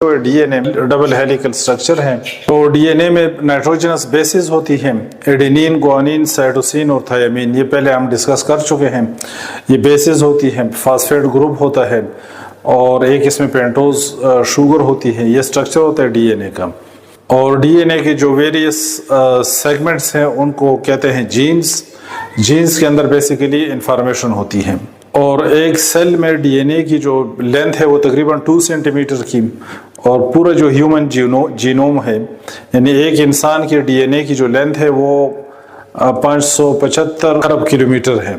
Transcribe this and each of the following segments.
D N اے double helical structure ہیں. تو D N اے میں نائٹروجنس بیسز ہوتی ہیں ایڈینین، گوانین، سائٹوسین اور تھائمین. یہ پہلے ہم ڈسکس کر چکے ہیں. یہ بیسز ہوتی ہیں، فاسفیٹ گروپ ہوتا ہے اور ایک اس میں پینٹوز شوگر ہوتی ہے. یہ سٹرکچر ہوتا ہے ڈی این اے کا. اور ڈی این اے کے جو ویریس سیگمنٹس ہیں ان کو کہتے ہیں جینز. جینز کے اندر بیسیکلی انفارمیشن ہوتی ہے. اور ایک سیل میں ڈی این اے کی جو لینتھ ہے وہ تقریباً 2 سینٹی میٹر کی، اور پورا جو ہیومن جینوم ہے یعنی ایک انسان کے ڈی این اے کی جو لینتھ ہے وہ 575 ارب کلومیٹر ہے.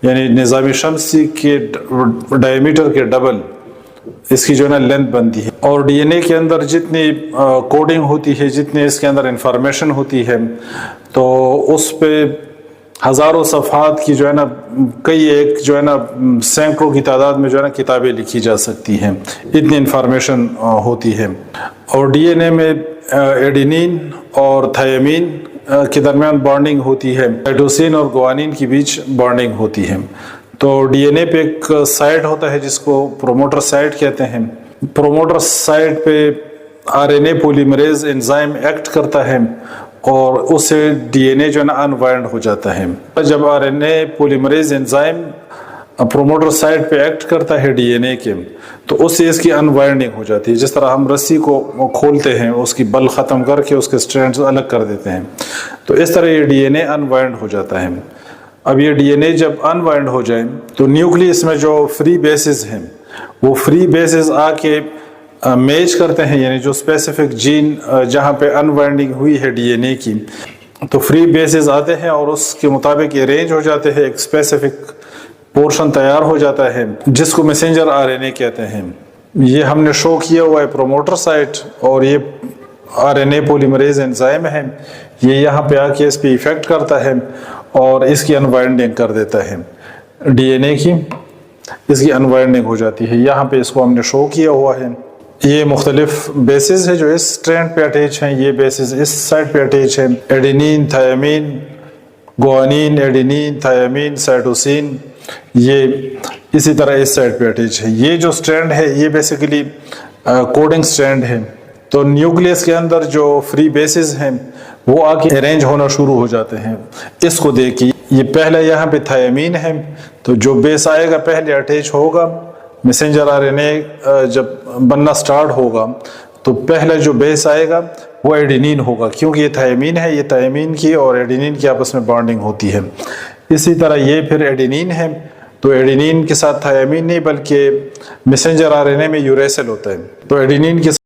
یعنی نظام شمسی کے ڈائیمیٹر کے ڈبل اس کی جو ہے نا لینتھ بنتی ہے. اور ڈی این اے کے اندر جتنی کوڈنگ ہوتی ہے، جتنی اس کے اندر انفارمیشن ہوتی ہے، تو اس پہ ہزاروں صفحات کی جو ہے نا کئی ایک جو ہے نا سینکڑوں کی تعداد میں جو ہے نا کتابیں لکھی جا سکتی ہیں. اتنی انفارمیشن ہوتی ہے. اور ڈی این اے میں ایڈینین اور تھائمین کے درمیان بانڈنگ ہوتی ہے. سائٹوسین اور گوانین کے بیچ بانڈنگ ہوتی ہے. تو ڈی این اے پہ ایک سائٹ ہوتا ہے جس کو پروموٹر سائٹ کہتے ہیں. پروموٹر سائٹ پہ R N A polymerase enzyme act کرتا ہے اور اس سے ڈی این اے جو ہے نا انوائنڈ ہو جاتا ہے. جب R N A polymerase enzyme promoter site پہ ایکٹ کرتا ہے ڈی این اے کے، تو اس سے اس کی انوائنڈنگ ہو جاتی ہے. جس طرح ہم رسی کو کھولتے ہیں، اس کی بل ختم کر کے اس کے سٹرینڈز الگ کر دیتے ہیں، تو اس طرح یہ ڈی این اے انوائنڈ ہو جاتا ہے. اب یہ ڈی این اے جب انوائنڈ ہو جائے تو نیوکلیس میں جو فری بیسز ہیں وہ فری بیسز آ کے میچ کرتے ہیں. یعنی جو اسپیسیفک جین جہاں پہ انوائنڈنگ ہوئی ہے ڈی این اے کی، تو فری بیسز آتے ہیں اور اس کے مطابق ارینج ہو جاتے ہیں. ایک اسپیسیفک پورشن تیار ہو جاتا ہے جس کو میسنجر آر این اے کہتے ہیں. یہ ہم نے شو کیا ہوا ہے پروموٹر سائٹ، اور یہ R N A polymerase enzyme ہے. یہ یہاں پہ آ کے اس پہ ایفیکٹ کرتا ہے اور اس کی انوائنڈنگ کر دیتا ہے. ڈی این اے کی اس کی انوائنڈنگ ہو جاتی ہے. یہاں پہ اس کو ہم نے شو کیا ہوا ہے. یہ مختلف بیسز ہے جو اس سٹرینڈ پہ اٹیچ ہیں. یہ بیسز اس سائڈ پہ اٹیچ ہیں. ایڈینین، تھائمین، گوانین، ایڈینین، تھائمین، سائٹوسین، یہ اسی طرح اس سائڈ پہ اٹیچ ہے. یہ جو سٹرینڈ ہے یہ بیسیکلی کوڈنگ سٹرینڈ ہے. تو نیوکلیس کے اندر جو فری بیسز ہیں وہ آ کے ارینج ہونا شروع ہو جاتے ہیں. اس کو دیکھیے، یہ پہلا یہاں پہ تھائمین ہے، تو جو بیس آئے گا پہلے اٹیچ ہوگا. میسنجر آر این اے جب بننا سٹارٹ ہوگا تو پہلا جو بیس آئے گا وہ ایڈینین ہوگا، کیونکہ یہ تھائمین ہے. یہ تھائمین کی اور ایڈینین کی آپس میں بانڈنگ ہوتی ہے. اسی طرح یہ پھر ایڈینین ہے، تو ایڈینین کے ساتھ تھائمین نہیں بلکہ میسنجر آر این اے میں یوریسل ہوتا ہے. تو ایڈینین کے